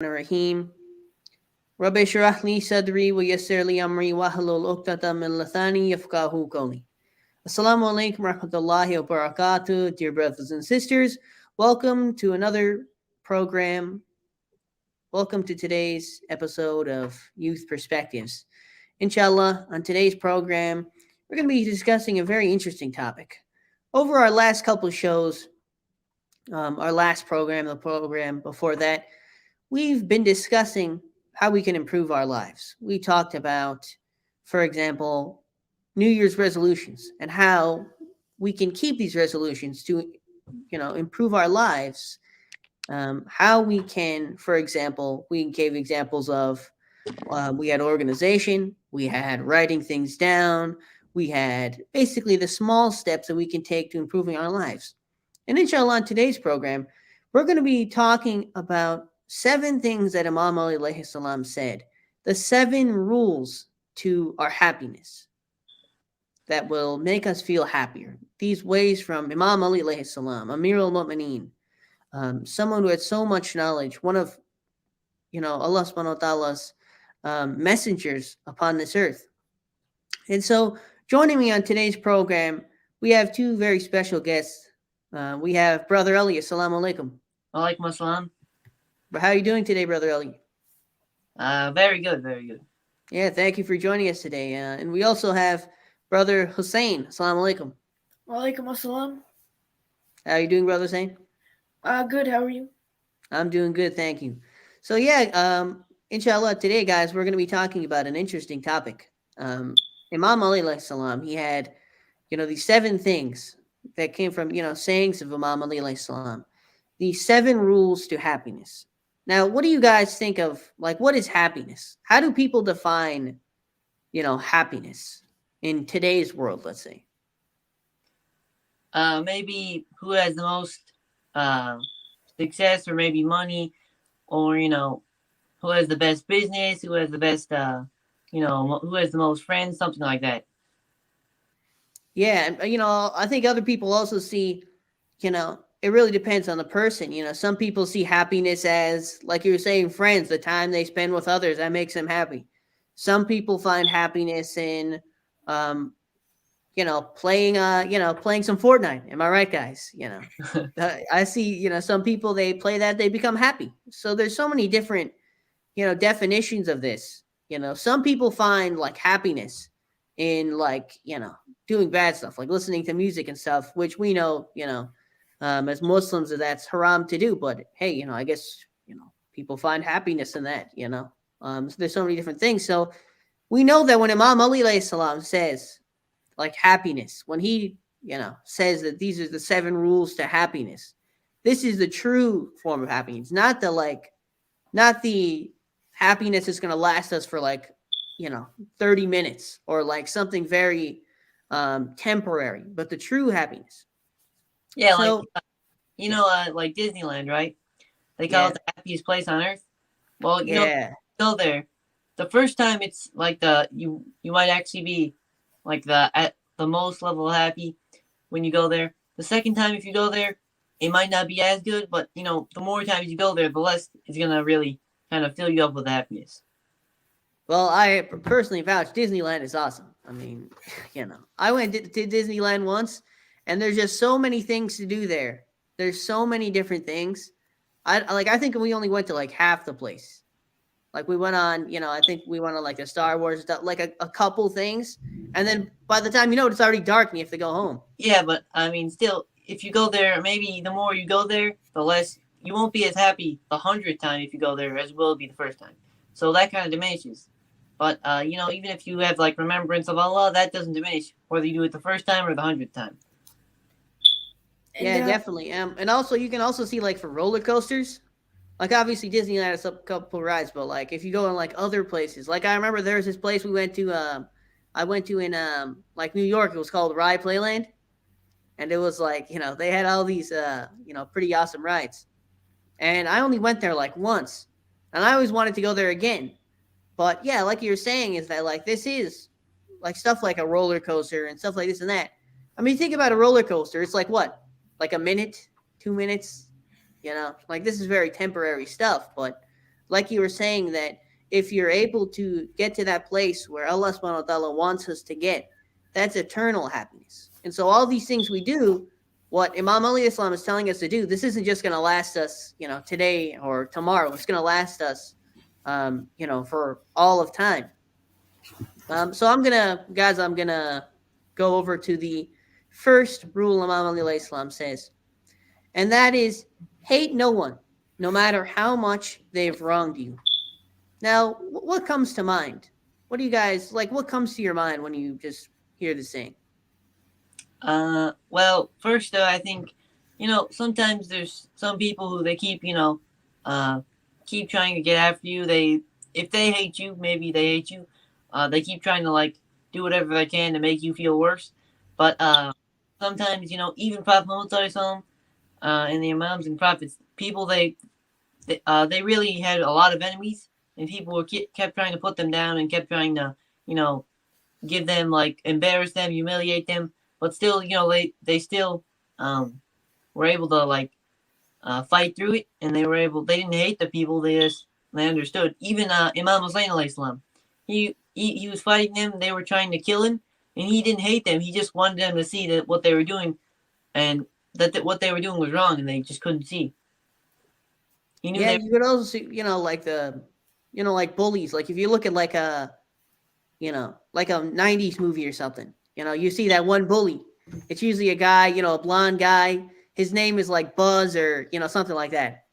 Rahim. Rabbi shrah li sadri wa yassir li amri wa halul uqdata min lisani yafqahu qawli. Assalamu alaikum rahmatullahi wa barakatuh, dear brothers and sisters. Welcome to another program. Welcome to today's episode of Youth Perspectives. Inshallah, on today's program, we're going to be discussing a very interesting topic. Over our last couple of shows, our last program, the program before that, we've been discussing how we can improve our lives. We talked about, for example, New Year's resolutions and how we can keep these resolutions to, improve our lives. How we can, for example, we gave examples of we had organization, we had writing things down, we had basically the small steps that we can take to improving our lives. And inshallah, on today's program, we're going to be talking about 7 things that Imam Ali alayhi salam said, the 7 rules to our happiness that will make us feel happier. These ways from Imam Ali alayhi salam, Amir al-Mu'mineen, someone who had so much knowledge, one of, Allah subhanahu wa ta'ala's messengers upon this earth. And so joining me on today's program, we have 2 very special guests. We have Brother Ali. Assalamu alaikum. Alaikum assalam. How are you doing today, Brother Ali? Very good, very good. Yeah, thank you for joining us today. And we also have Brother Hussein. Assalamu alaikum. Walaikum assalam. How are you doing, Brother Hussein? Good, how are you? I'm doing good, thank you. So inshallah, today, guys, we're going to be talking about an interesting topic. Imam Ali alayhi salam, he had, these 7 things that came from, sayings of Imam Ali alayhi salam. These 7 rules to happiness. Now, what do you guys think of, what is happiness? How do people define, happiness in today's world, let's say? Maybe who has the most success, or maybe money, or, who has the best business, who has the best, who has the most friends, something like that. Yeah, and, I think other people also see, it really depends on the person. Some people see happiness as, like you were saying, friends, the time they spend with others, that makes them happy. Some people find happiness in, playing some Fortnite. Am I right, guys? I see, some people, they play that, they become happy. So there's so many different, definitions of this. Some people find happiness in doing bad stuff, like listening to music and stuff, which we know, as Muslims, that's haram to do. But hey, I guess, people find happiness in that, so there's so many different things. So we know that when Imam Ali alayhi salam says happiness, when he, says that these are the 7 rules to happiness, this is the true form of happiness, not the happiness that's going to last us for 30 minutes or something very temporary, but the true happiness. Yeah, so, like Disneyland, right? They call it the happiest place on earth. Well, go there. The first time it's you might actually be at the most level happy when you go there. The second time, if you go there, it might not be as good, but the more times you go there, the less it's gonna really kind of fill you up with happiness. Well, I personally vouch Disneyland is awesome. I mean, I went to Disneyland once, and there's just so many things to do there. There's so many different things. I think we only went to half the place. We went on, I think we went on the Star Wars stuff, a couple things. And then by the time it's already dark and you have to go home. Yeah, but I mean, still, if you go there, maybe the more you go there, the less you won't be as happy the 100th time if you go there as will be the first time. So that kind of diminishes. But, even if you have remembrance of Allah, that doesn't diminish whether you do it the first time or the 100th time. Yeah, definitely. And also, you can also see for roller coasters, obviously Disneyland has a couple rides, but if you go in other places, I remember there was this place we went to, I went to in New York. It was called Ride Playland, and it was they had all these pretty awesome rides, and I only went there once, and I always wanted to go there again. But yeah, like you're saying, is that this is stuff like a roller coaster and stuff like this and that. I mean, think about a roller coaster. It's what? A minute, 2 minutes? This is very temporary stuff. But like you were saying, that if you're able to get to that place where Allah subhanahu wa ta'ala wants us to get, that's eternal happiness. And so all these things we do, what Imam Ali Islam is telling us to do, this isn't just going to last us, today or tomorrow. It's going to last us, for all of time. So I'm going to go over to the first rule Imam Ali Islam says, and that is hate no one, no matter how much they've wronged you. Now, what comes to mind? What do you guys like? What comes to your mind when you just hear the saying? Well, first, I think, sometimes there's some people who they keep, keep trying to get after you. If they hate you, maybe they hate you. They keep trying to like do whatever they can to make you feel worse. But sometimes, even Prophet Muhammad Sallallahu Alaihi Wasallam, and the Imams and Prophets, people they really had a lot of enemies, and people were kept trying to put them down and kept trying to, give them like embarrass them, humiliate them. But still, they still were able to like fight through it, and they didn't hate the people. They understood. Even Imam Hussein alayhi salam, he was fighting them. They were trying to kill him, and he didn't hate them. He just wanted them to see that what they were doing, and that what they were doing was wrong, and they just couldn't see. He knew. Yeah, you could also see, like like bullies. Like if you look at like a 90s movie or something. You see that one bully. It's usually a guy, a blonde guy. His name is like Buzz or, something like that.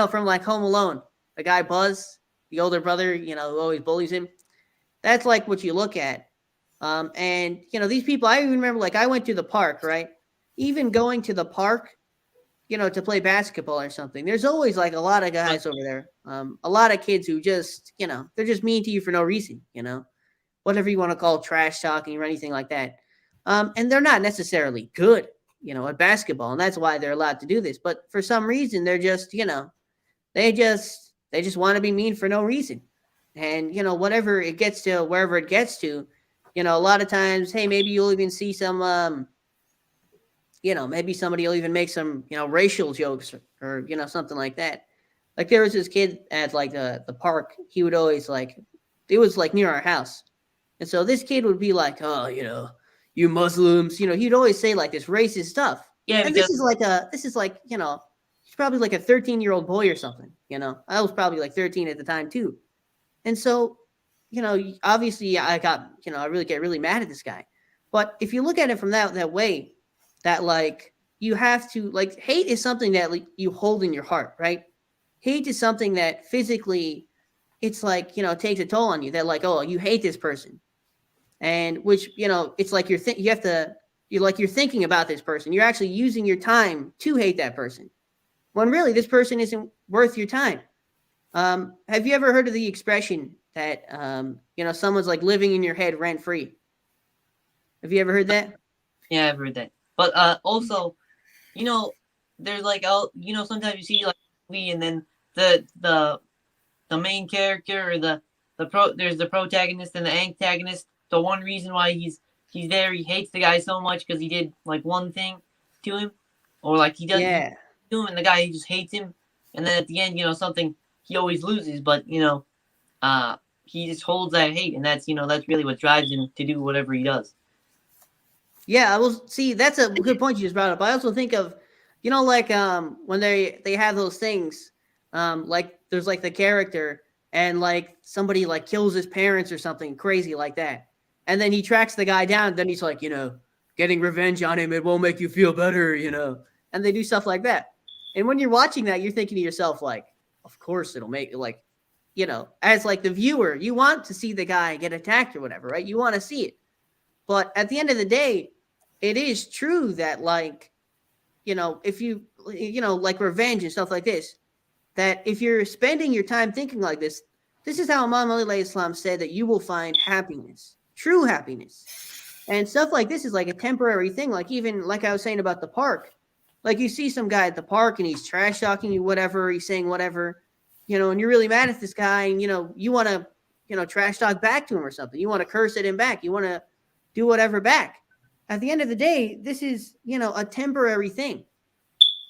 From like Home Alone. The guy Buzz, the older brother, who always bullies him. That's like what you look at. And, these people, I even remember, like I went to the park, right? Even going to the park, to play basketball or something. There's always like a lot of guys over there. A lot of kids who just, they're just mean to you for no reason, whatever you want to call trash talking or anything like that. And they're not necessarily good, at basketball, and that's why they're allowed to do this. But for some reason, they're just, they just want to be mean for no reason. And, whatever it gets to, wherever it gets to, a lot of times, hey, maybe you'll even see some, maybe somebody will even make some, racial jokes or something like that. Like there was this kid at like the park. He would always like, it was like near our house. And so this kid would be like, oh, you Muslims, he'd always say like this racist stuff. Yeah, and this is like, he's probably like a 13-year-old boy or something, I was probably like 13 at the time too. And so, obviously I got, I really get really mad at this guy. But if you look at it from that way, that like, you have to like, hate is something that like, you hold in your heart, right? Hate is something that physically, it's like, takes a toll on you, that like, oh, you hate this person. And which, it's like you're thinking about this person. You're actually using your time to hate that person, when really this person isn't worth your time. Have you ever heard of the expression that, someone's like living in your head rent free? Have you ever heard that? Yeah, I've heard that. But also, there's like, sometimes you see like a movie and then the main character or there's the protagonist and the antagonist. The one reason why he's there, he hates the guy so much because he did like one thing to him, or like he does to him, and the guy, he just hates him. And then at the end, something, he always loses, but he just holds that hate, and that's that's really what drives him to do whatever he does. Yeah, I will see. That's a good point you just brought up. I also think of, like when they have those things, like there's like the character and like somebody like kills his parents or something crazy like that. And then he tracks the guy down. Then he's like, getting revenge on him. It won't make you feel better, And they do stuff like that. And when you're watching that, you're thinking to yourself, like, of course it'll make it like, as like the viewer, you want to see the guy get attacked or whatever, right? You want to see it. But at the end of the day, it is true that like, if you, like revenge and stuff like this, that if you're spending your time thinking like this is how Imam Ali Islam said that you will find happiness. True happiness. And stuff like this is like a temporary thing. Like even like I was saying about the park, like you see some guy at the park and he's trash talking you, whatever, he's saying whatever, and you're really mad at this guy, and you want to, trash talk back to him or something. You want to curse at him back. You want to do whatever back. At the end of the day, this is, a temporary thing.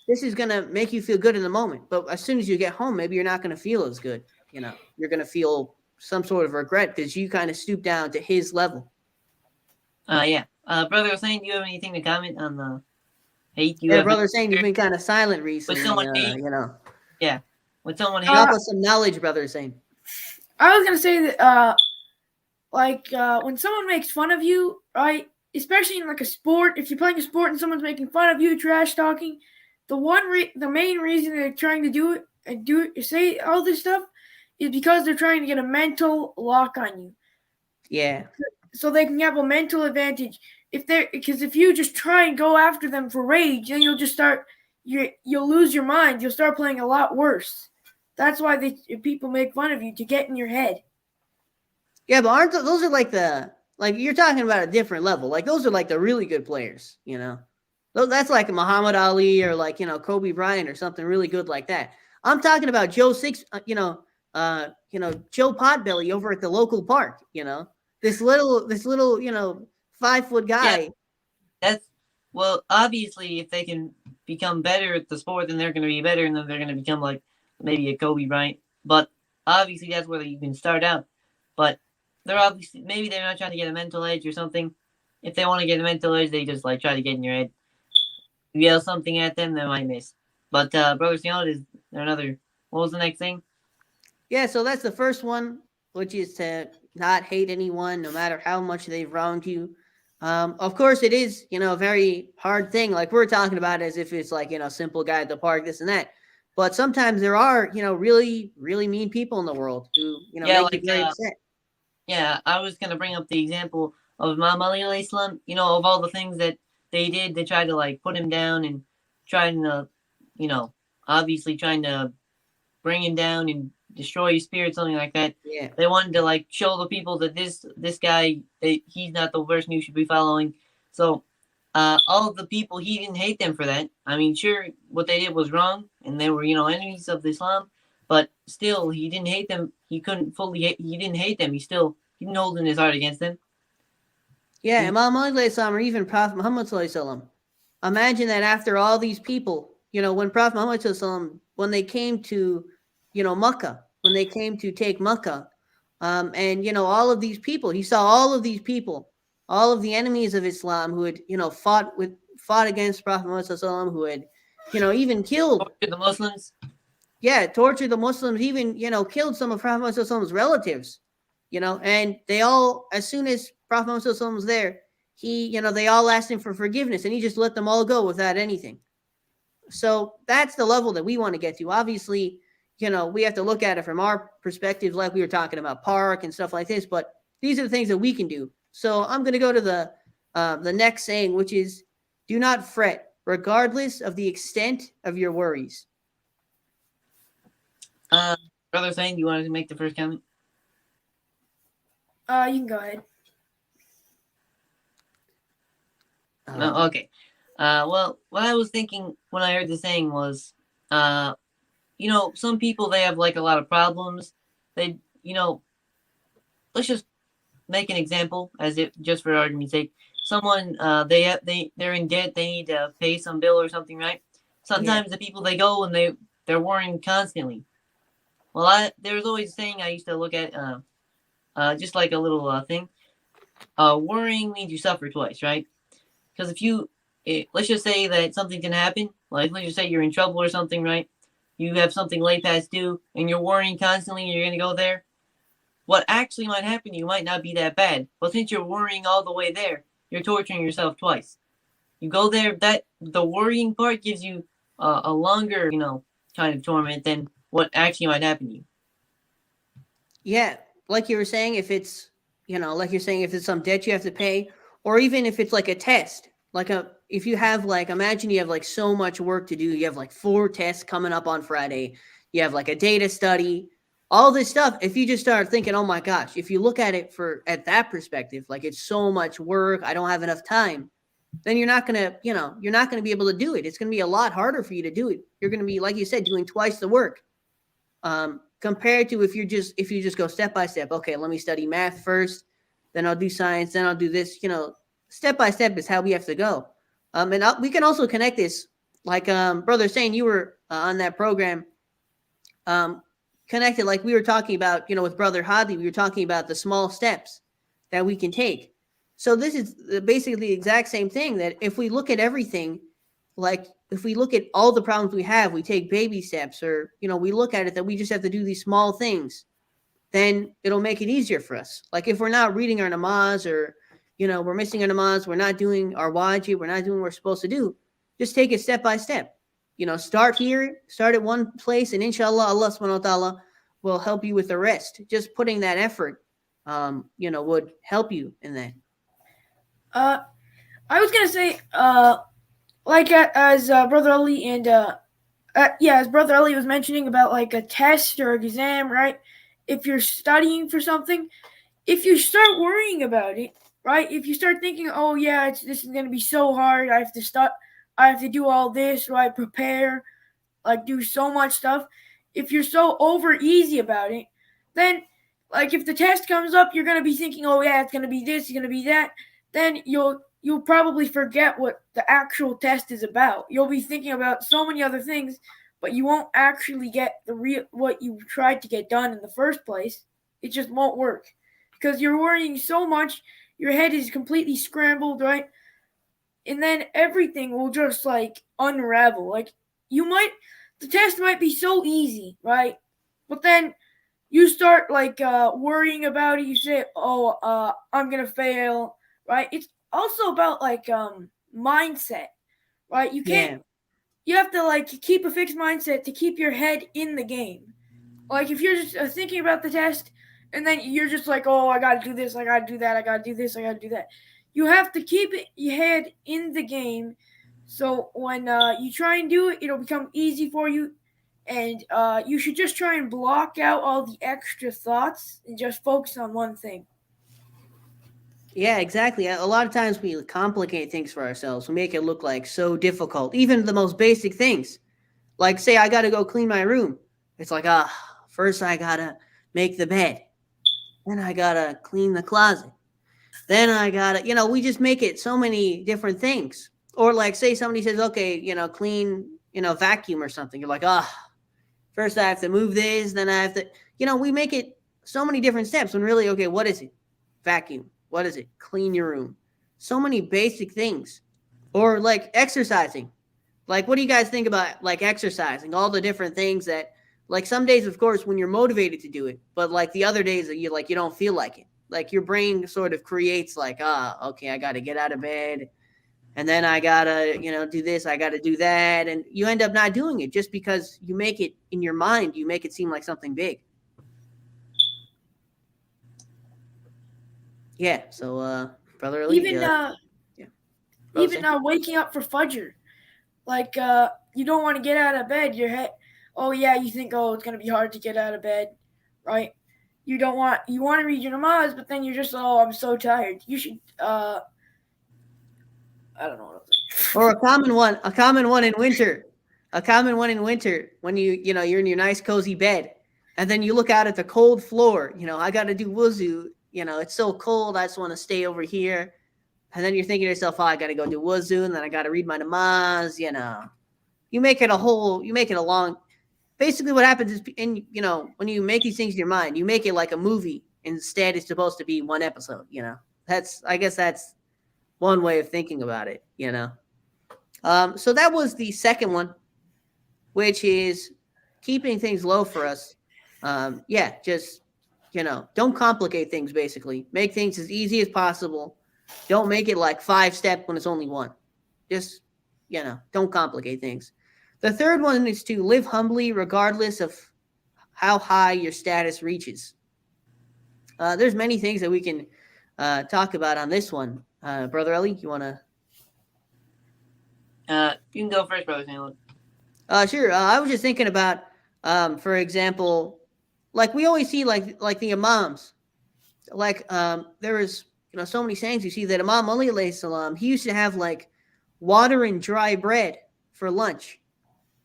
This is going to make you feel good in the moment. But as soon as you get home, maybe you're not going to feel as good. you're going to feel some sort of regret because you kind of stoop down to his level. Yeah. Brother Hussein, do you have anything to comment on the hate you Yeah, have Brother Hussein, you've been kind of silent recently. with someone hate? Yeah. With someone hate. Drop us some knowledge, Brother Hussein. I was going to say that, when someone makes fun of you, right, especially in like a sport, if you're playing a sport and someone's making fun of you, trash talking, the main reason they're trying to do it and say all this stuff is because they're trying to get a mental lock on you. Yeah. So they can have a mental advantage. Because if you just try and go after them for rage, then you'll just you'll lose your mind. You'll start playing a lot worse. That's why people make fun of you, to get in your head. Yeah, but aren't those are like you're talking about a different level. Like those are like the really good players, That's like Muhammad Ali or like, Kobe Bryant or something really good like that. I'm talking about Joe Joe Potbelly over at the local park, This little 5-foot guy. Yeah, obviously if they can become better at the sport, then they're going to be better, and then they're going to become like maybe a Kobe Bryant. But obviously that's where you can start out. But maybe they're not trying to get a mental edge or something. If they want to get a mental edge, they just like try to get in your head. You yell something at them, they might miss. But Brother Sion, is there another? What was the next thing? Yeah, so that's the first one, which is to not hate anyone, no matter how much they've wronged you. Of course, it is, a very hard thing. Like we're talking about it as if it's like, simple guy at the park, this and that. But sometimes there are, really, really mean people in the world who, make you very upset. Yeah, I was going to bring up the example of Imam Ali alayhi salam, of all the things that they did. They tried to like put him down and trying to, obviously trying to bring him down and destroy his spirit, something like that. Yeah. They wanted to like show the people that this guy, he's not the person you should be following. So all of the people, he didn't hate them for that. I mean, sure, what they did was wrong, and they were, enemies of Islam. But still, he didn't hate them. He couldn't he didn't hate them. He didn't hold in his heart against them. Yeah, Imam Ali or even Prophet Muhammad, imagine that after all these people, when Prophet Muhammad, when they came to, Makkah, when they came to take Makkah, and, all of these people, he saw all of these people, all of the enemies of Islam who had, fought against Prophet Muhammad, who had, even killed the Muslims. Yeah, tortured the Muslims, even, killed some of Prophet Muhammad's relatives, and they all, as soon as Prophet Muhammad was there, they all asked him for forgiveness, and he just let them all go without anything. So that's the level that we want to get to. Obviously, we have to look at it from our perspective, like we were talking about park and stuff like this, but these are the things that we can do. So I'm going to go to the next saying, which is, do not fret, regardless of the extent of your worries. Brother Hussein, you wanted to make the first comment? You can go ahead. No, okay. Well, what I was thinking when I heard the saying was, some people, they have like a lot of problems. They, let's just make an example as if just for argument's sake. Someone, they're in debt. They need to pay some bill or something, right? Sometimes the people, they go and they're worrying constantly. Well, there's always a saying I used to look at, just like a little thing. Worrying means you suffer twice, right? Because let's just say that something can happen. Like, let's just say you're in trouble or something, right? You have something late past due, and you're worrying constantly, and you're going to go there. What actually might happen to you might not be that bad. But since you're worrying all the way there, you're torturing yourself twice. You go there, the worrying part gives you a longer, kind of torment than what actually might happen to you. Yeah, like you were saying, if it's, if it's some debt you have to pay, or even if it's like a test, if you have imagine you have so much work to do, you have 4 tests coming up on Friday, you have a data study, all this stuff. If you just start thinking, oh my gosh, if you look at it at that perspective, it's so much work, I don't have enough time, then you're not going to be able to do it. It's going to be a lot harder for you to do it. You're going to be, like you said, doing twice the work. Compared to if you just go step by step. Okay, let me study math first, then I'll do science, then I'll do this. Step by step is how we have to go. And we can also connect this, Brother saying you were on that program, connected, like we were talking about, with Brother Hadley, we were talking about the small steps that we can take. So this is basically the exact same thing, that if we look at everything, like if we look at all the problems we have, we take baby steps, or, we look at it that we just have to do these small things, then it'll make it easier for us. Like if we're not reading our namaz, or, we're missing our namaz, we're not doing our wajib, we're not doing what we're supposed to do, just take it step by step. Start here, start at one place, and inshallah, Allah subhanahu wa ta'ala will help you with the rest. Just putting that effort, would help you in that. I was going to say, as Brother Ali as Brother Ali was mentioning about like a test or exam, right? If you're studying for something, if you start worrying about it, right? If you start thinking, oh yeah, this is going to be so hard, I have to do all this, right? Prepare, like do so much stuff. If you're so over easy about it, then like if the test comes up, you're going to be thinking, oh yeah, it's going to be this, it's going to be that. Then you'll probably forget what the actual test is about. You'll be thinking about so many other things, but you won't actually get what you tried to get done in the first place. It just won't work because you're worrying so much. Your head is completely scrambled, right? And then everything will just like unravel. Like the test might be so easy, right? But then you start like worrying about it. You say, oh, I'm going to fail, right? It's also about like mindset, right? You have to like keep a fixed mindset to keep your head in the game. Like if you're just thinking about the test and then you're just like, oh, I got to do this, I got to do that, I got to do this, I got to do that. You have to keep your head in the game. So when you try and do it, it'll become easy for you. And you should just try and block out all the extra thoughts and just focus on one thing. Yeah, exactly. A lot of times we complicate things for ourselves. We make it look like so difficult, even the most basic things. Like, say, I got to go clean my room. It's like, first I got to make the bed. Then I got to clean the closet. Then I got to, we just make it so many different things. Or like, say somebody says, okay, clean, vacuum or something. You're like, first I have to move this. Then I have to, we make it so many different steps when really, okay, what is it? Vacuum. What is it? Clean your room. So many basic things. Or like exercising. Like, what do you guys think about like exercising? All the different things that, like some days, of course, when you're motivated to do it, but like the other days that you don't feel like it. Like your brain sort of creates like, okay, I got to get out of bed. And then I got to, do this. I got to do that. And you end up not doing it just because you make it in your mind. You make it seem like something big. Yeah, so Brother Ali, even waking up for Fajr, like you don't want to get out of bed. Your head, you think, it's gonna be hard to get out of bed, right? You want to read your namaz, but then you're just, I'm so tired. You should, I don't know what I'm saying. Or a common one in winter, when you're in your nice cozy bed, and then you look out at the cold floor. I got to do wuzu. It's so cold. I just want to stay over here. And then you're thinking to yourself, I got to go do wuzu, and then I got to read my namaz. You make it a long. Basically, what happens is, when you make these things in your mind, you make it like a movie. Instead, it's supposed to be one episode. I guess that's one way of thinking about it. So that was the second one, which is keeping things low for us. Just. Don't complicate things, basically. Make things as easy as possible. Don't make it like 5 steps when it's only one. Just, don't complicate things. The third one is to live humbly regardless of how high your status reaches. There's many things that we can talk about on this one. Brother Ali, you want to? You can go first, Brother Salem. Sure. I was just thinking about, for example, like we always see like the imams, like there is so many sayings. You see that Imam Ali alayhi salam, he used to have like water and dry bread for lunch.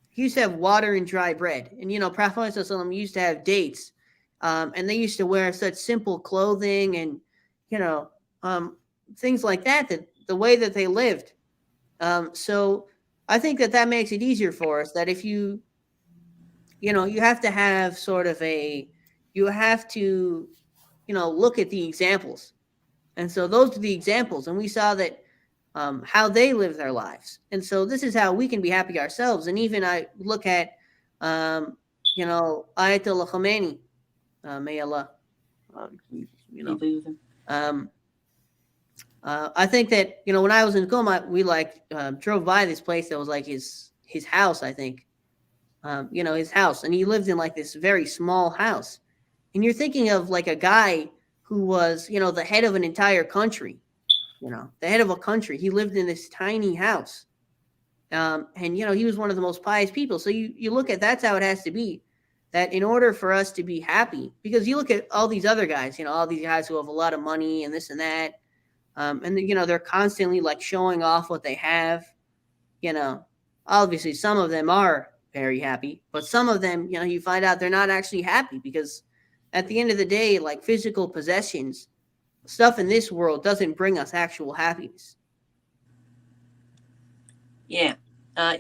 He used to have water and dry bread, and Prophet sallallahu alaihi wasallam used to have dates, and they used to wear such simple clothing and things like that. That the way that they lived. So I think that makes it easier for us. That if you you have to have sort of you have to, look at the examples. And so those are the examples. And we saw that how they live their lives. And so this is how we can be happy ourselves. And even I look at, Ayatollah Khomeini, may Allah, um, I think that, when I was in Goma, we drove by this place that was like his house, I think, his house. And he lived in like this very small house. And you're thinking of like a guy who was, the head of an entire country, the head of a country. He lived in this tiny house. And, he was one of the most pious people. So you look at, that's how it has to be, that in order for us to be happy, because you look at all these other guys, all these guys who have a lot of money and this and that. And, they're constantly like showing off what they have, obviously some of them are very happy, but some of them, you find out they're not actually happy, because at the end of the day, like physical possessions, stuff in this world doesn't bring us actual happiness. Yeah.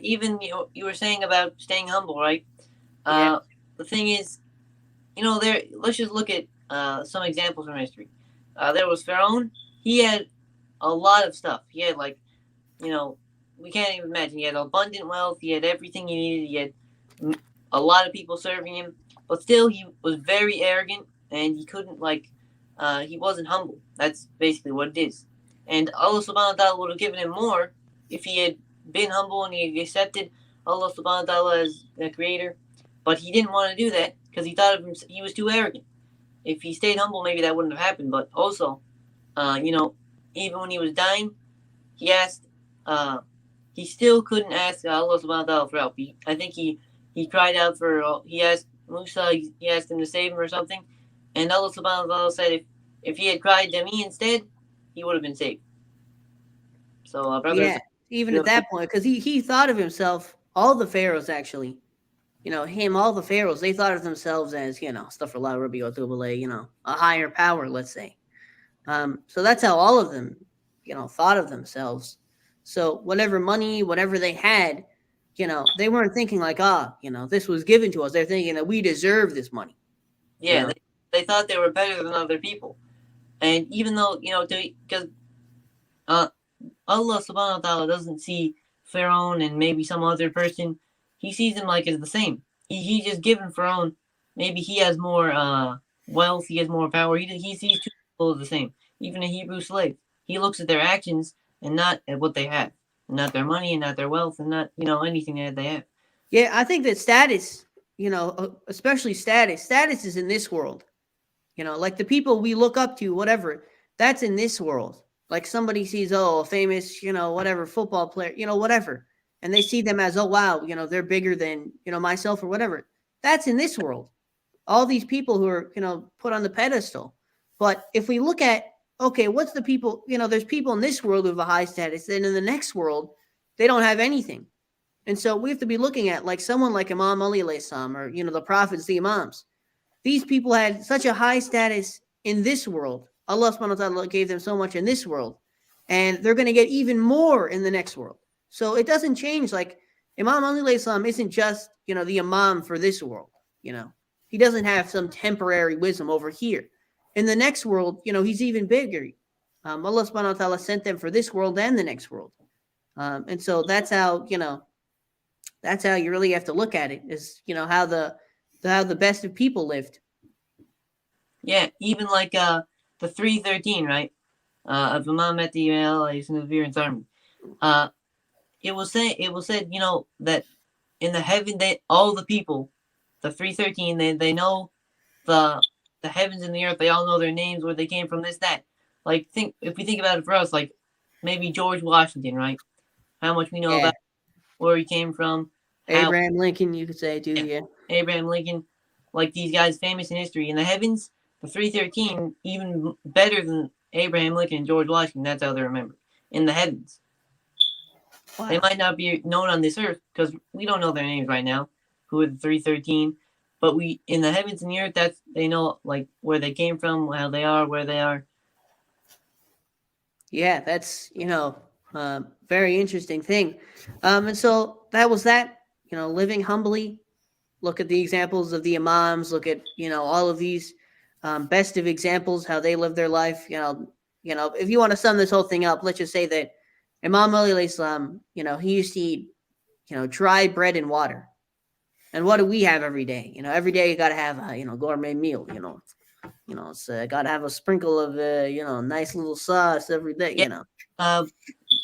Even you were saying about staying humble, right? Yeah. The thing is, let's just look at some examples from history. There was Pharaoh. He had a lot of stuff. He had we can't even imagine. He had abundant wealth. He had everything he needed. He had a lot of people serving him, but still he was very arrogant, and he couldn't he wasn't humble. That's basically what it is. And Allah subhanahu wa ta'ala would have given him more if he had been humble and he had accepted Allah subhanahu wa ta'ala as the creator. But he didn't want to do that because he thought of him, he was too arrogant. If he stayed humble, maybe that wouldn't have happened. But also, even when he was dying, he asked, he still couldn't ask Allah subhanahu wa ta'ala for help. I think he cried out for, he asked Musa, he asked him to save him or something. And Allah subhanahu wa ta'ala said if he had cried to me instead, he would have been saved. So, yeah, even at that point, because he thought of himself, all the pharaohs actually, all the pharaohs, they thought of themselves as, astaghfirullah, Rabbi Watubale, a higher power, let's say. So that's how all of them, thought of themselves. So whatever money, whatever they had, they weren't thinking like, this was given to us. They're thinking that we deserve this money. Yeah, they thought they were better than other people. And even though, because Allah subhanahu wa ta'ala doesn't see Pharaoh and maybe some other person, he sees him like as the same. He just given Pharaoh, maybe he has more wealth, he has more power. He sees two people as the same. Even a Hebrew slave, he looks at their actions and not at what they have, and not their money and not their wealth and not, anything that they have. Yeah, I think that status, especially status is in this world. Like the people we look up to, whatever, that's in this world. Like somebody sees, a famous, whatever football player, whatever. And they see them as, oh, wow, they're bigger than, myself or whatever. That's in this world. All these people who are, put on the pedestal. But if we look at, okay, what's the people, there's people in this world who have a high status. And in the next world, they don't have anything. And so we have to be looking at like someone like Imam Ali alayhi salam, or, the prophets, the imams. These people had such a high status in this world. Allah subhanahu wa ta'ala gave them so much in this world. And they're going to get even more in the next world. So it doesn't change. Like Imam Ali alayhi salam isn't just, the imam for this world. He doesn't have some temporary wisdom over here. In the next world, he's even bigger. Allah subhanahu wa ta'ala sent them for this world and the next world. And so that's how, that's how you really have to look at it, is, how the best of people lived. Yeah, even like the 313, right? Of Imam Ali in the Viren's army. It was said, that in the heaven, all the people, the 313, they know the heavens and the earth. They all know their names, where they came from, this, that. Like, if we think about it for us, like maybe George Washington, right? How much we know about where he came from. Abraham Lincoln, you could say, too, yeah. Abraham Lincoln, like these guys famous in history. In the heavens, the 313, even better than Abraham Lincoln and George Washington. That's how they're remembered. In the heavens. Wow. They might not be known on this earth because we don't know their names right now, who are the 313. But we, in the heavens and the earth, they know like where they came from, how they are, where they are. Yeah, that's, very interesting thing. And so that was that, living humbly. look at the examples of the Imams. Look at all of these best of examples, how they live their life. If you want to sum this whole thing up, let's just say that Imam Ali alayhi salam, he used to eat dry bread and water. And what do we have every day? Every day you got to have a gourmet meal. It's got to have a sprinkle of nice little sauce every day.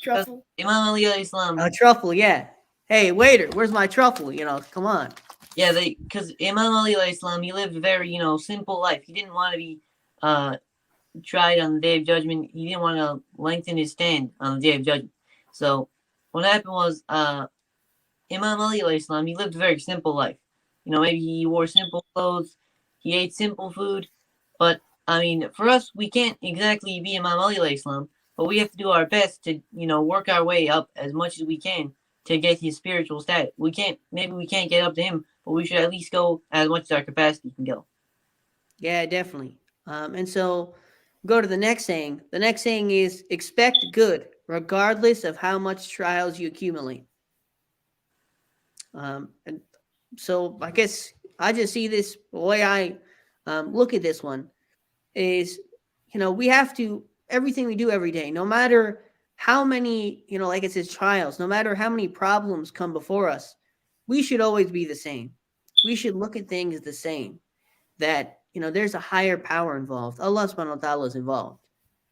Truffle. Imam Ali alayhi salam. A truffle, yeah. Hey, waiter, where's my truffle? Come on. Yeah, because Imam Ali alayhi salam, he lived a very simple life. He didn't want to be tried on the Day of Judgment. He didn't want to lengthen his stand on the Day of Judgment. So what happened was Imam Ali alayhi salam, he lived a very simple life. Maybe he wore simple clothes, he ate simple food, but I mean, for us, we can't exactly be Imam Ali alayhi salam, but we have to do our best to work our way up as much as we can to get his spiritual status. We can't get up to him, but we should at least go as much as our capacity can go. Yeah, definitely. And so go to the next saying. The next saying is expect good, regardless of how much trials you accumulate. And so I guess I just see this, the way I look at this one is, we have to, everything we do every day, no matter how many, like it says, trials, no matter how many problems come before us, we should always be the same. We should look at things the same, that, there's a higher power involved. Allah subhanahu wa ta'ala is involved.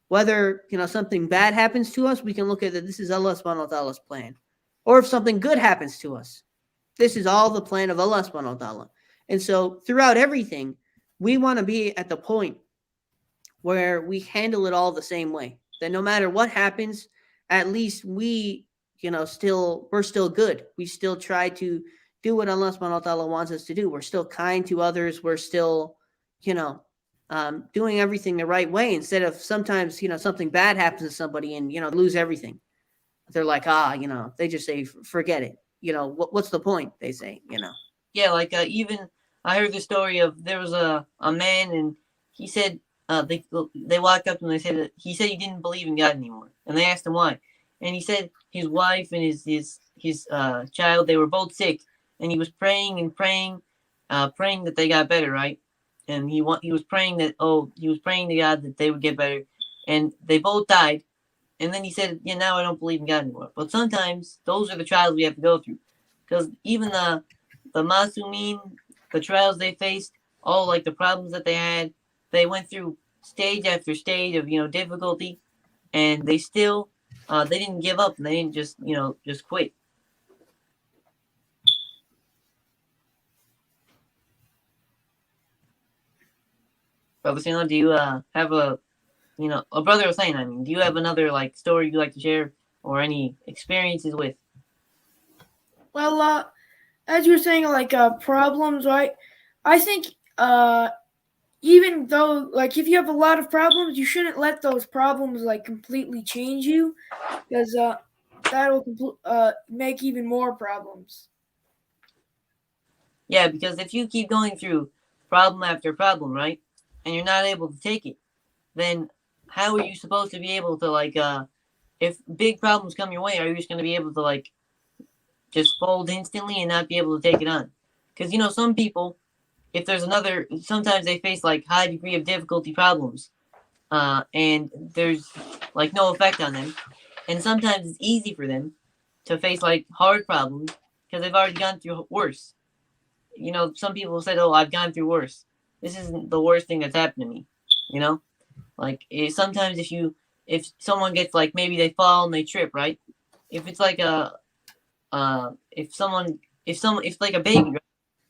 Whether, something bad happens to us, we can look at that this is Allah subhanahu wa ta'ala's plan. Or if something good happens to us, this is all the plan of Allah subhanahu wa ta'ala. And so throughout everything, we want to be at the point where we handle it all the same way. That no matter what happens, at least we, we're still good. We still try to do what Allah subhanahu wa ta'ala wants us to do. We're still kind to others. We're still, doing everything the right way, instead of sometimes, something bad happens to somebody and, lose everything. They're like, they just say, forget it. What's the point? They say, Yeah, like even I heard the story of there was a man, and he said they walked up to him and they said he said he didn't believe in God anymore, and they asked him why, and he said his wife and his child, they were both sick, and he was praying and praying that they got better, right? And he was praying to God that they would get better, and they both died. And then he said, yeah, now I don't believe in God anymore. But sometimes those are the trials we have to go through. Because even the Masumin, the trials they faced, all like the problems that they had, they went through stage after stage of, difficulty. And they still, they didn't give up. And they didn't just quit. Brother Sandler, do you have a brother was saying, do you have another like story you'd like to share or any experiences with? Well, as you were saying, like problems, right? I think even though, like, if you have a lot of problems, you shouldn't let those problems like completely change you, because that'll make even more problems. Yeah, because if you keep going through problem after problem, right, and you're not able to take it, then how are you supposed to be able to, like, if big problems come your way, are you just going to be able to, like, just fold instantly and not be able to take it on? Because, some people, if there's sometimes they face, like, high degree of difficulty problems, and there's, like, no effect on them. And sometimes it's easy for them to face, like, hard problems because they've already gone through worse. Some people said, oh, I've gone through worse. This isn't the worst thing that's happened to me, Like, sometimes if someone gets, like, maybe they fall and they trip, right? If it's like if like a baby, right?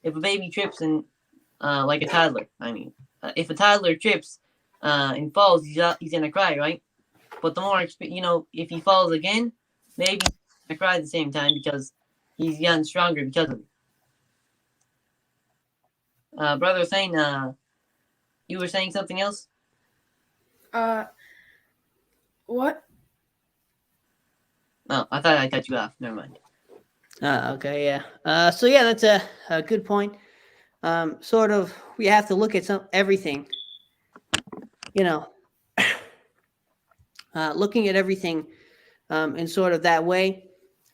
If a baby trips and, like a toddler, if a toddler trips and falls, he's going to cry, right? But the more, if he falls again, maybe he's going to cry at the same time because he's gotten stronger because of it. Brother was saying, you were saying something else? What? Oh, I thought I cut you off. Never mind. Okay, yeah. So yeah, that's a good point. Sort of, we have to look at everything. Looking at everything in sort of that way,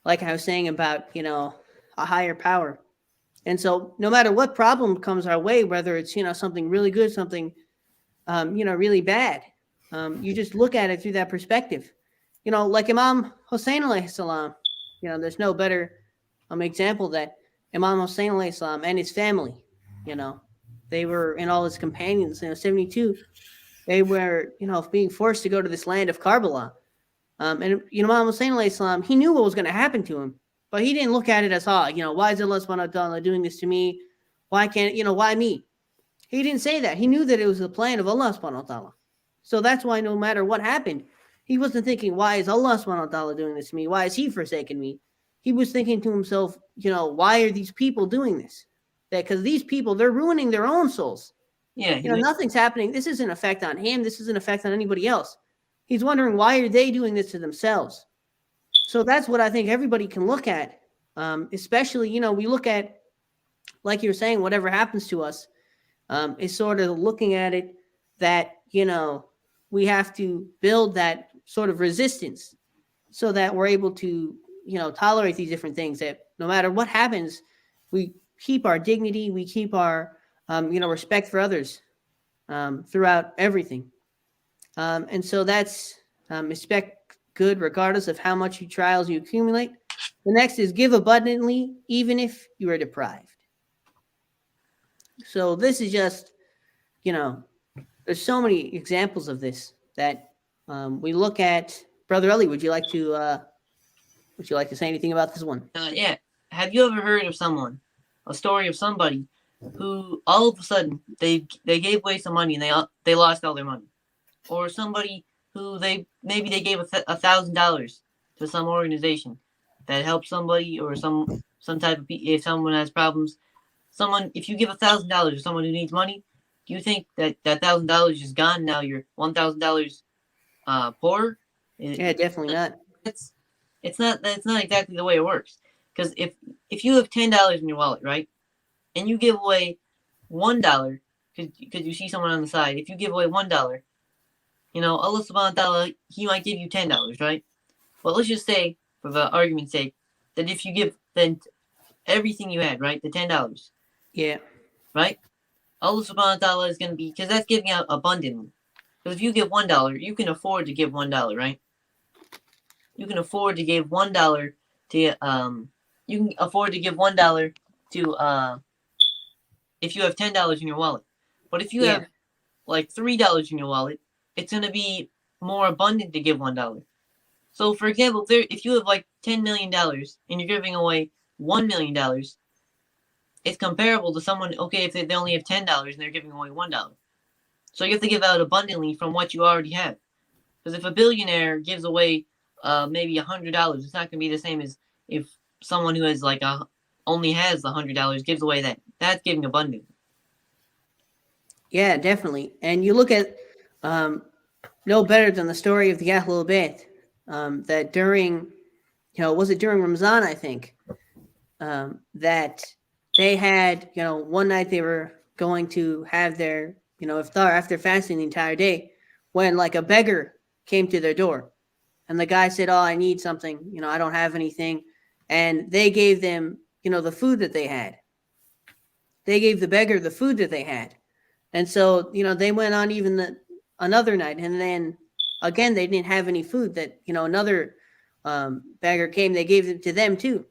like I was saying about a higher power, And so no matter what problem comes our way, whether it's, something really good, something, really bad, you just look at it through that perspective. Like Imam Hussein alayhi salam, there's no better example that Imam Hussein alayhi salam and his family, they were, and all his companions, 72, they were, being forced to go to this land of Karbala. And, Imam Hussein alayhi salam, he knew what was going to happen to him, but he didn't look at it as, why is Allah subhanahu wa ta'ala doing this to me? Why can't, why me? He didn't say that. He knew that it was the plan of Allah subhanahu wa ta'ala. So that's why no matter what happened, he wasn't thinking, why is Allah subhanahu wa ta'ala doing this to me? Why is he forsaken me? He was thinking to himself, why are these people doing this? Because these people, they're ruining their own souls. Yeah. Nothing's happening. This isn't an effect on him. This isn't an effect on anybody else. He's wondering, why are they doing this to themselves? So that's what I think everybody can look at. Especially, we look at, like you were saying, whatever happens to us, is sort of looking at it that, we have to build that sort of resistance so that we're able to, tolerate these different things, that no matter what happens, we keep our dignity, we keep our, respect for others throughout everything. And so that's expect good regardless of how much trials you accumulate. The next is give abundantly, even if you are deprived. So this is just, there's so many examples of this that we look at. Brother Ali, would you like to say anything about this one? Yeah. Have you ever heard of a story of somebody who all of a sudden they gave away some money and they lost all their money, or somebody who they gave $1,000 to some organization that helps somebody, or some type of, if someone has problems, if you give $1,000 to someone who needs money, do you think that $1,000 is gone? Now you're $1,000 poor? Yeah, definitely not. It's not exactly the way it works. Because if you have $10 in your wallet, right, and you give away $1, because you see someone on the side, if you give away $1, Allah subhanahu wa ta'ala, he might give you $10, right? But let's just say, for the argument's sake, that if you give then everything you had, right, the $10, yeah, right, Allah subhanahu wa ta'ala is going to be, because that's giving out abundantly. Because if you give $1, you can afford to give $1, right? You can afford to give $1 to, you can afford to give $1 to, if you have $10 in your wallet. But if you have like $3 in your wallet, it's going to be more abundant to give $1. So, for example, if you have like $10 million and you're giving away $1 million, it's comparable to someone, okay, if they only have $10 and they're giving away $1. So you have to give out abundantly from what you already have. Because if a billionaire gives away maybe $100, it's not going to be the same as if someone who has only has the $100 gives away that. That's giving abundance. Yeah, definitely. And you look at no better than the story of the Ahlul Bayt, that during, was it during Ramadan, I think, that they had, one night they were going to have their, iftar after fasting the entire day, when like a beggar came to their door. And the guy said, "Oh, I need something. I don't have anything." And they gave them, the food that they had. They gave the beggar the food that they had. And so, they went on even another night. And then again, they didn't have any food. That, another beggar came, they gave it to them too.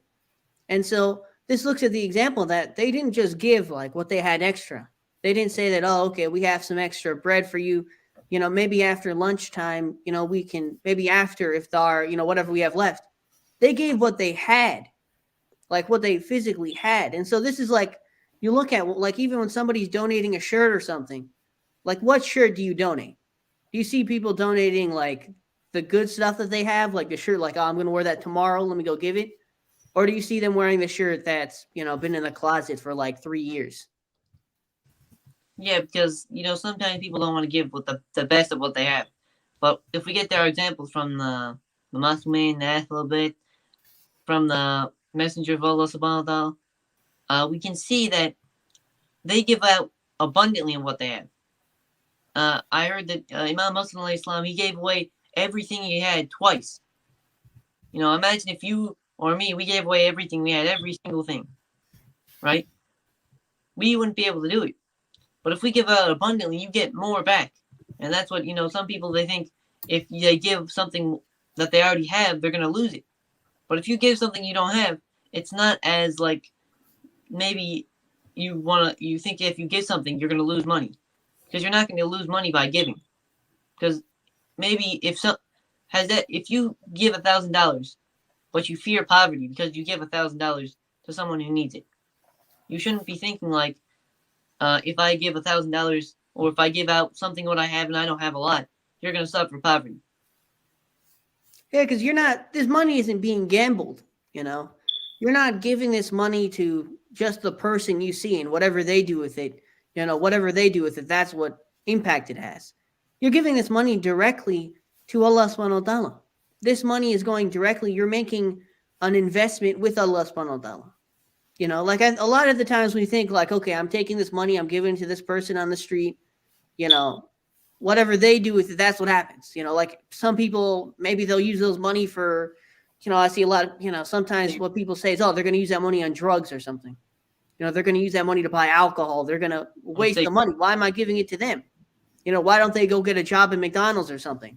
And so this looks at the example that they didn't just give like what they had extra. They didn't say that, "Oh, okay, we have some extra bread for you. Maybe after lunchtime, we can, maybe after iftar, whatever we have left." They gave what they had, like what they physically had. And so this is like, you look at, like, even when somebody's donating a shirt or something, like what shirt do you donate? Do you see people donating like the good stuff that they have, like the shirt, like, "Oh, I'm going to wear that tomorrow, let me go give it"? Or do you see them wearing the shirt that's, been in the closet for like 3 years? Yeah, because, sometimes people don't want to give with the best of what they have. But if we get our examples from the Muslim, the Ahlul Bayt, from the Messenger of Allah subhanahu wa ta'ala, we can see that they give out abundantly in what they have. I heard that Imam Muslim alayhi salam, he gave away everything he had twice. Imagine if you or me, we gave away everything we had, every single thing, right? we wouldn't be able to do it. But if we give out abundantly, you get more back. And that's what, some people, they think if they give something that they already have, they're going to lose it. But if you give something you don't have, it's not as like, maybe you think if you give something, you're going to lose money. Because you're not going to lose money by giving. Because maybe if you give $1,000, but you fear poverty because you give $1,000 to someone who needs it, you shouldn't be thinking like, if I give $1,000 or if I give out something what I have and I don't have a lot, you're going to suffer poverty. Yeah, because this money isn't being gambled, You're not giving this money to just the person you see and whatever they do with it, whatever they do with it, that's what impact it has. You're giving this money directly to Allah subhanahu wa ta'ala. This money is going directly, you're making an investment with Allah subhanahu wa ta'ala. Like a lot of the times we think like, okay, I'm taking this money, I'm giving it to this person on the street, whatever they do with it, that's what happens. Like some people, maybe they'll use those money for, I see a lot of, sometimes what people say is, oh, they're going to use that money on drugs or something. They're going to use that money to buy alcohol. They're going to waste the money. Why am I giving it to them? Why don't they go get a job at McDonald's or something?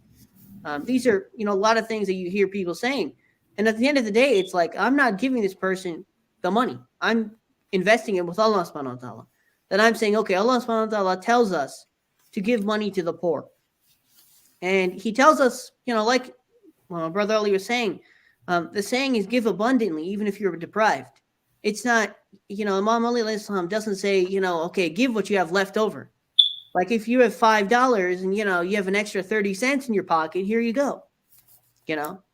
These are, a lot of things that you hear people saying. And at the end of the day, it's like, I'm not giving this person the money. I'm investing it with Allah subhanahu wa ta'ala. That I'm saying, okay, Allah subhanahu wa ta'ala tells us to give money to the poor. And he tells us, like my brother Ali was saying, the saying is give abundantly, even if you're deprived. It's not, Imam Ali doesn't say, okay, give what you have left over. Like if you have $5 and, you have an extra 30 cents in your pocket, here you go.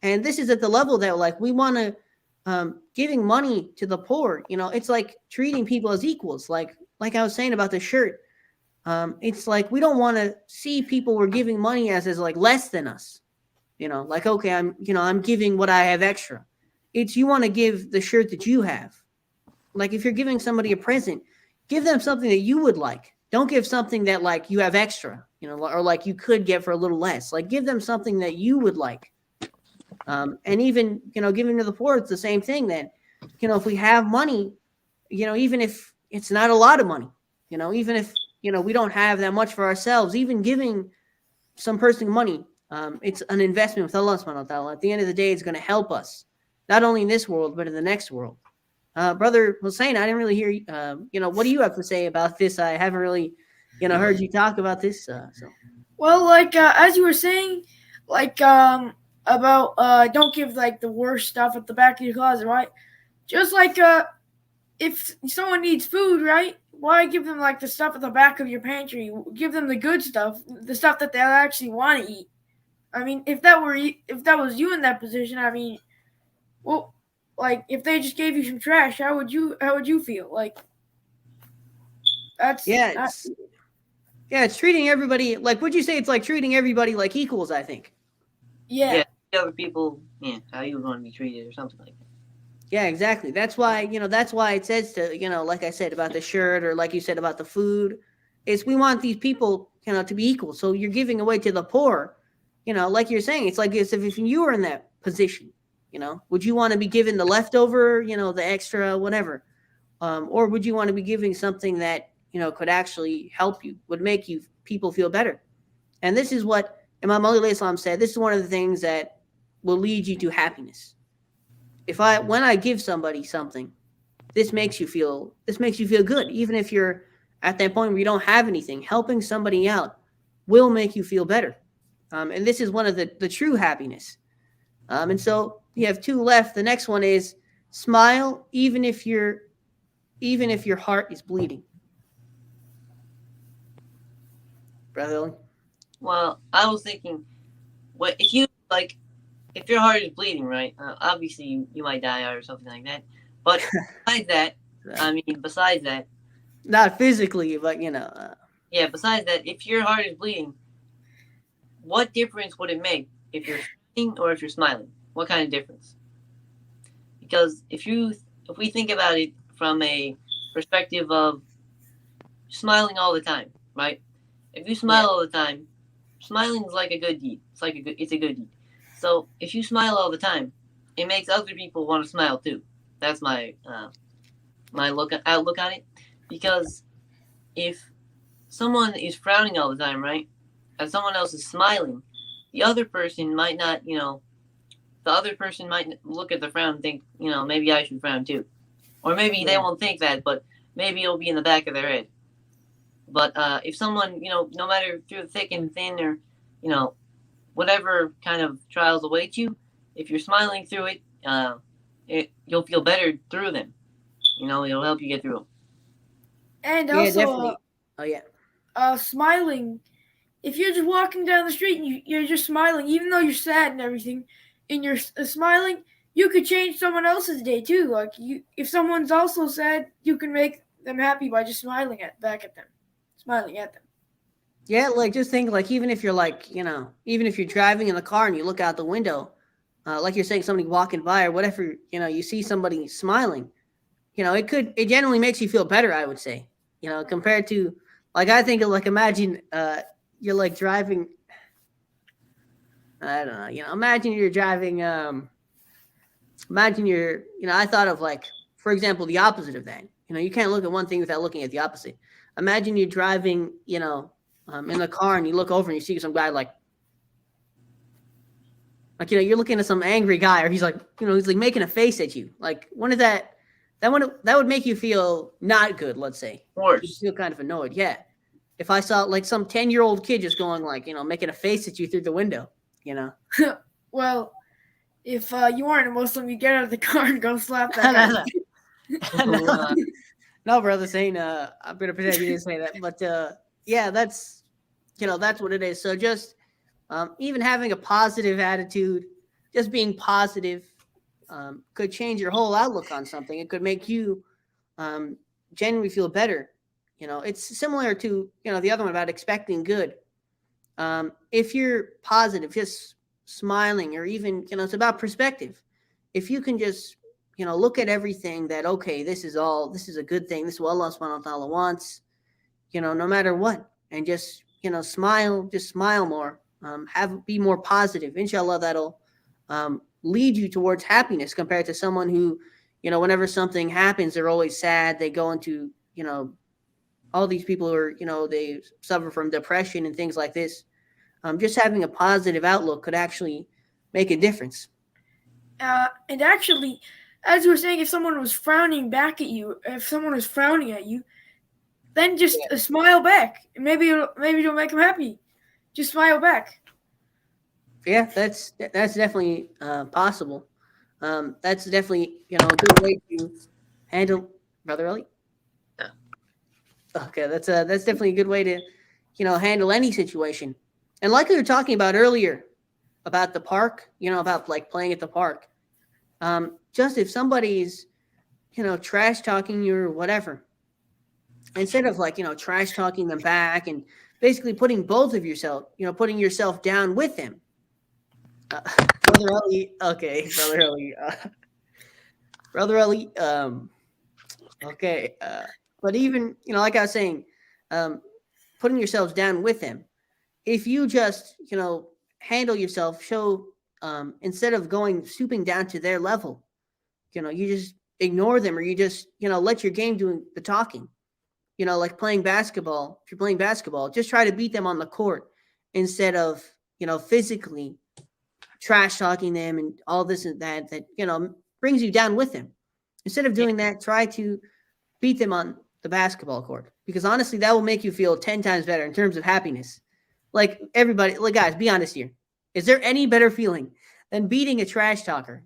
And this is at the level that like we want to, giving money to the poor, it's like treating people as equals. Like I was saying about the shirt. It's like we don't want to see people we're giving money as like less than us. Like, okay, I'm giving what I have extra. It's you want to give the shirt that you have. Like if you're giving somebody a present, give them something that you would like. Don't give something that like you have extra, or like you could get for a little less. Like give them something that you would like. And even, giving to the poor, it's the same thing then. If we have money, even if it's not a lot of money, even if, we don't have that much for ourselves, even giving some person money, it's an investment with Allah subhanahu wa ta'ala. At the end of the day, it's going to help us, not only in this world, but in the next world. Brother Hussein, I didn't really hear, what do you have to say about this? I haven't really, heard you talk about this. Well, like, as you were saying, like, about, don't give like the worst stuff at the back of your closet, right? Just like, if someone needs food, right? Why give them like the stuff at the back of your pantry? Give them the good stuff, the stuff that they actually want to eat. I mean, if that was you in that position, I mean, well, like if they just gave you some trash, how would you feel? Like that's it's treating everybody like. Would you say it's like treating everybody like equals? I think. Yeah. Other people, how you would want to be treated or something like that. Yeah, exactly. That's why, it says to, like I said about the shirt or like you said about the food, is we want these people, to be equal. So you're giving away to the poor, like you're saying, it's like as if you were in that position, would you want to be given the leftover, the extra, whatever? Or would you want to be giving something that, could actually help you, would make people feel better? And this is what Imam Ali said. This is one of the things that will lead you to happiness. When I give somebody something, this makes you feel good. Even if you're at that point where you don't have anything, helping somebody out will make you feel better. And this is one of the true happiness. And so you have two left. The next one is smile, even if your heart is bleeding. Brother? Well, I was thinking, if your heart is bleeding, right? Obviously, you might die or something like that. But besides that, not physically, but besides that, if your heart is bleeding, what difference would it make if you're smiling or if you're smiling? What kind of difference? Because if we think about it from a perspective of smiling all the time, right? If you smile all the time, smiling is like a good deed. It's a good deed. So if you smile all the time, it makes other people want to smile too. That's my outlook on it. Because if someone is frowning all the time, right, and someone else is smiling, the other person might not, the other person might look at the frown and think, maybe I should frown too. Or maybe they won't think that, but maybe it'll be in the back of their head. But if someone, no matter through thick and thin or, whatever kind of trials await you, if you're smiling through it, you'll feel better through them. It'll help you get through them. And Yeah, also, definitely. Oh yeah. Smiling. If you're just walking down the street and you're just smiling, even though you're sad and everything, and you're smiling, you could change someone else's day too. Like if someone's also sad, you can make them happy by just smiling back at them, smiling at them. Yeah, like just think like even if you're like, even if you're driving in the car and you look out the window, like you're saying somebody walking by or whatever, you see somebody smiling, it generally makes you feel better, I would say. Compared to like I think of like imagine you're like driving I don't know, imagine you're driving imagine you're I thought of like for example the opposite of that. You can't look at one thing without looking at the opposite. Imagine you're driving, in the car and you look over and you see some guy like you're looking at some angry guy or he's like he's like making a face at you. Like one of that would make you feel not good, let's say. Worse. You feel kind of annoyed. Yeah. If I saw like some 10-year-old kid just going like, making a face at you through the window, Well, if you aren't a Muslim, you get out of the car and go slap that guy. No, brother, saying I'm gonna pretend you didn't say that, but yeah, that's that's what it is. So just even having a positive attitude, just being positive, could change your whole outlook on something. It could make you genuinely feel better. It's similar to the other one about expecting good. If you're positive, just smiling, or even it's about perspective. If you can just look at everything that okay, this is a good thing. This is what Allah subhanahu wa ta'ala wants. No matter what, and just smile, just smile more. Be more positive. Inshallah, that'll lead you towards happiness compared to someone who, whenever something happens, they're always sad. They go into, all these people are, they suffer from depression and things like this. Just having a positive outlook could actually make a difference. And actually, as we were saying, if someone was frowning back at you, then just smile back. Maybe it'll make them happy. Just smile back. Yeah, that's definitely possible. That's definitely a good way to handle, Brother Ali. Yeah. Okay, that's definitely a good way to handle any situation. And like we were talking about earlier about the park, about like playing at the park. Just if somebody's trash talking you or whatever, instead of like trash talking them back and basically putting both of yourself, putting yourself down with them. Brother Ali, okay, Brother Ali, Brother Ali, okay, but even like I was saying, putting yourselves down with them. If you just handle yourself, show instead of stooping down to their level, you just ignore them, or you just let your game do the talking. Like playing basketball. If you're playing basketball, just try to beat them on the court instead of physically trash talking them and all this and that brings you down with them. Instead of doing that, try to beat them on the basketball court, because honestly that will make you feel 10 times better in terms of happiness. Like everybody, like guys, be honest here. Is there any better feeling than beating a trash talker?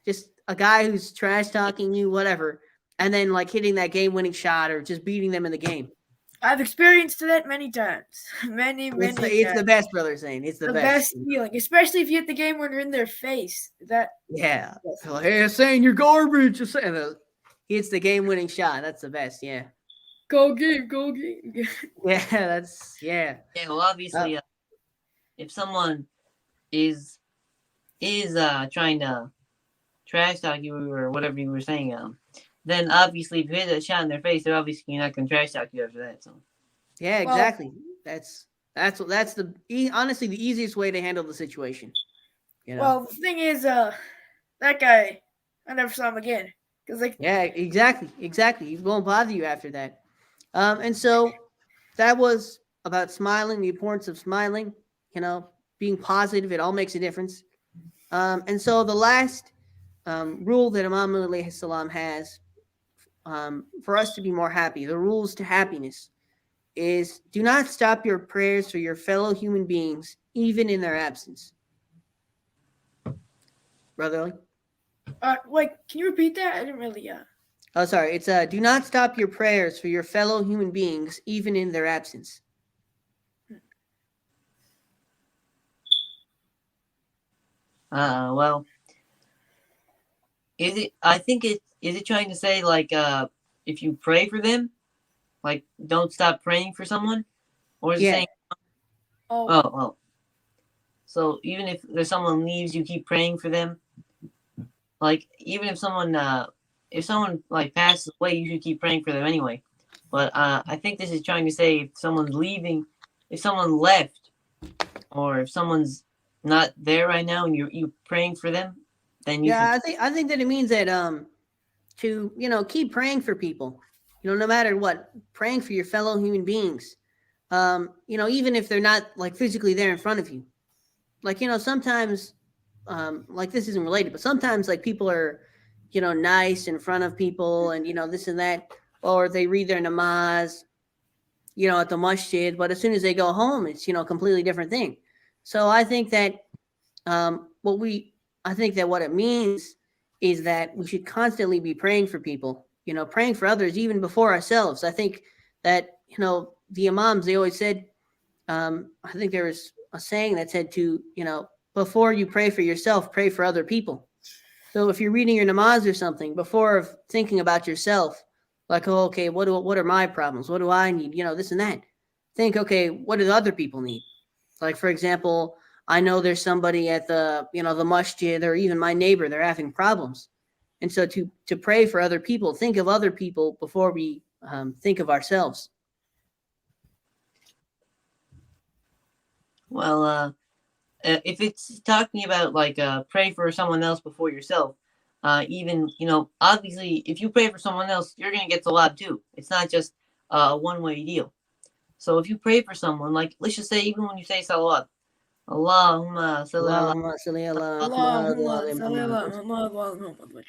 Just a guy who's trash talking you, whatever, and then like hitting that game-winning shot or just beating them in the game. I've experienced that many times. Many times. It's the best, Brother Zane. It's the best feeling, especially if you hit the game winner in their face. Yeah. Like, hey, Zane, you're garbage. He hits the game-winning shot. That's the best. Yeah. Go game. Yeah, that's Yeah, well, obviously, if someone is trying to trash talk you or whatever you were saying, then obviously if you hit a shot in their face, they're obviously not going to trash talk you after that. So yeah, exactly. That's honestly the easiest way to handle the situation. Well, the thing is, that guy, I never saw him again Yeah, exactly. He won't bother you after that. And so that was about smiling, the importance of smiling, being positive. It all makes a difference. And so the last rule that Imam Ali salam has for us to be more happy, the rules to happiness, is do not stop your prayers for your fellow human beings, even in their absence. Brother Ali? Can you repeat that? I didn't really. Oh, sorry. It's do not stop your prayers for your fellow human beings, even in their absence. Well, I think is it trying to say like if you pray for them, like don't stop praying for someone, or is it saying? Oh. So even if there's someone leaves, you keep praying for them. Like even if someone like passes away, you should keep praying for them anyway. But I think this is trying to say if someone's leaving, if someone left, or if someone's not there right now and you're praying for them, then you I think that it means that to keep praying for people, no matter what, praying for your fellow human beings, even if they're not like physically there in front of you. Like sometimes like this isn't related, but sometimes like people are nice in front of people and this and that, or they read their namaz at the masjid, but as soon as they go home it's a completely different thing. So I think that what it means is that we should constantly be praying for people, praying for others even before ourselves. I think that the imams, they always said, I think there was a saying that said to before you pray for yourself, pray for other people. So if you're reading your namaz or something, before thinking about yourself, like, oh, okay, what are my problems? What do I need? This and that. Think, okay, what do other people need? Like, for example, I know there's somebody at the masjid or even my neighbor, they're having problems. And so to pray for other people, think of other people before we think of ourselves. Well, if it's talking about like pray for someone else before yourself, even obviously if you pray for someone else, you're gonna get salab too. It's not just a one-way deal. So if you pray for someone, like let's just say even when you say salawat, Allahumma salli ala.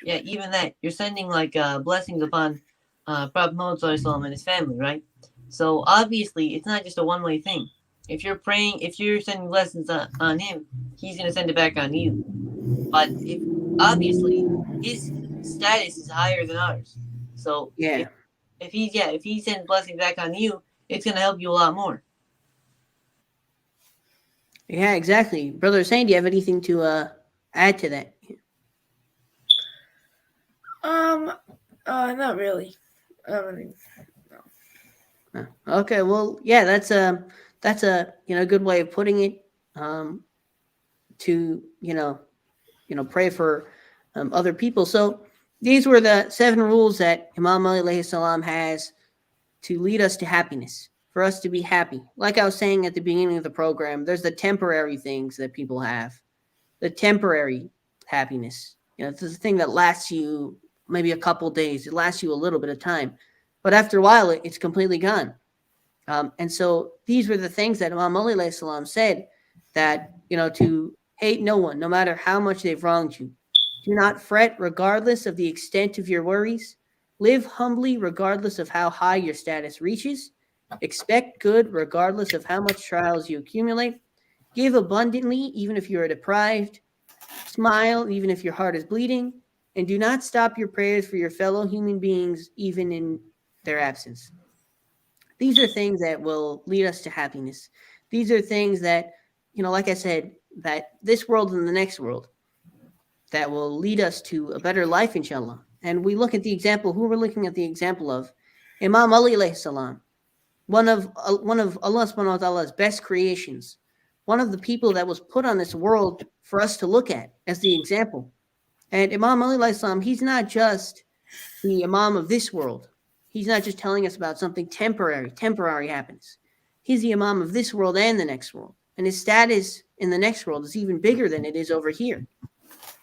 Yeah, even that you're sending like blessings upon Prophet Muhammad and his family, right? So obviously it's not just a one-way thing. If you're praying, if you're sending blessings on him, he's going to send it back on you. But obviously his status is higher than ours. So yeah, if he sends blessings back on you, it's going to help you a lot more. Yeah, exactly. Brother Hussein, do you have anything to add to that? Not really. No. Okay, well, yeah, that's a good way of putting it. To pray for other people. So these were the 7 rules that Imam Ali alayhi salam has to lead us to happiness, for us to be happy. Like I was saying at the beginning of the program, there's the temporary things that people have, the temporary happiness. It's the thing that lasts you maybe a couple days. It lasts you a little bit of time, but after a while, it's completely gone. And so these were the things that Imam Ali alayhi salam said that, to hate no one, no matter how much they've wronged you. Do not fret regardless of the extent of your worries. Live humbly regardless of how high your status reaches. Expect good regardless of how much trials you accumulate. Give abundantly even if you are deprived. Smile even if your heart is bleeding. And do not stop your prayers for your fellow human beings even in their absence. These are things that will lead us to happiness. These are things that, like I said, that this world and the next world, that will lead us to a better life, inshallah. And we look at the example, who we're looking at the example of, Imam Ali alayhi salam, one of Allah subhanahu wa ta'ala's best creations, one of the people that was put on this world for us to look at as the example. And Imam Ali alayhi salam, he's not just the Imam of this world. He's not just telling us about something temporary happiness. He's the Imam of this world and the next world. And his status in the next world is even bigger than it is over here.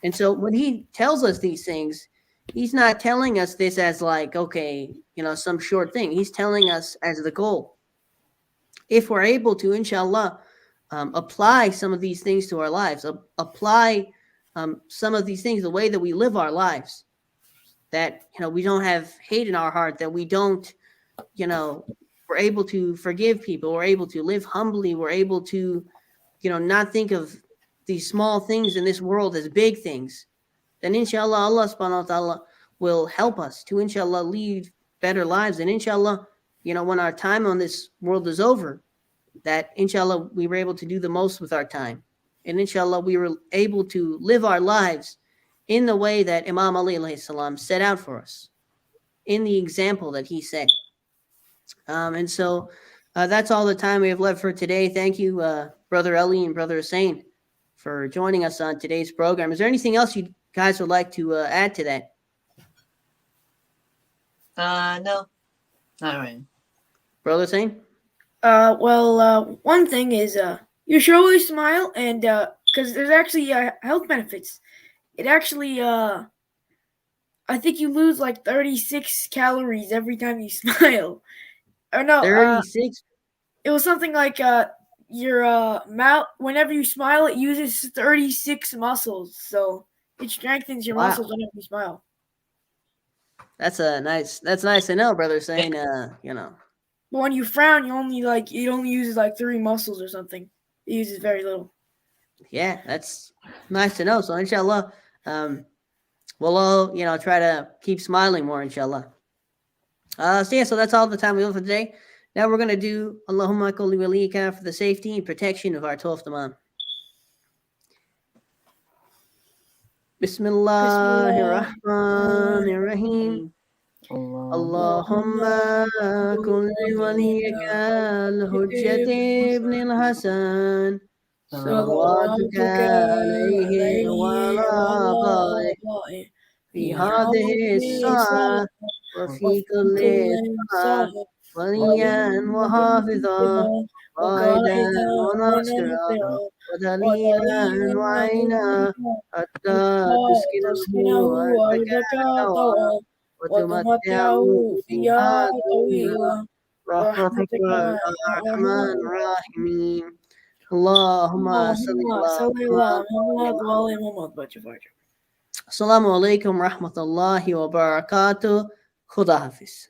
And so when he tells us these things, He's not telling us this as like, okay, some short thing. He's telling us as the goal. If we're able to, inshallah, apply some of these things to our lives, apply some of these things, the way that we live our lives, that, we don't have hate in our heart, that we don't, we're able to forgive people, we're able to live humbly, we're able to, not think of these small things in this world as big things, then inshallah, Allah subhanahu wa ta'ala will help us to, inshallah, lead better lives. And inshallah, when our time on this world is over, that inshallah, we were able to do the most with our time. And inshallah, we were able to live our lives in the way that Imam Ali alayhi salam set out for us, in the example that he set. And so that's all the time we have left for today. Thank you, Brother Ali and Brother Hussein, for joining us on today's program. Is there anything else you guys would like to add to that? No, not right. Brother Hussein? Well, one thing is you should always smile, and because there's actually health benefits. It actually, I think you lose like 36 calories every time you smile. Or no, 36? It was something like your mouth, whenever you smile, it uses 36 muscles. So it strengthens your muscles whenever you smile. That's nice to know, Brother Hussein. But when you frown, it only uses like 3 muscles or something. It uses very little. Yeah, that's nice to know. So inshallah, we'll all, try to keep smiling more, inshallah. So that's all the time we have for today. Now we're going to do Allahumma kulli walika for the safety and protection of our 12th Imam. Bismillahir Rahmanir Rahim. Allahumma kulli waliyaka al-hujjat ibn al-Hasan. صلواتك عليه وعلى آبائه في هذه الساعة وفي كل ساعة وليا وحافظا وقائدا وناصرا ودليلا وعينا حتى تسكنه أرضك طوعا وتمتعه فيها طويلا برحمتك يا أرحم الراحمين. اللهم صل على محمد. Assalamu alaikum wa rahmatullahi wa barakatuh. Khuda Hafiz.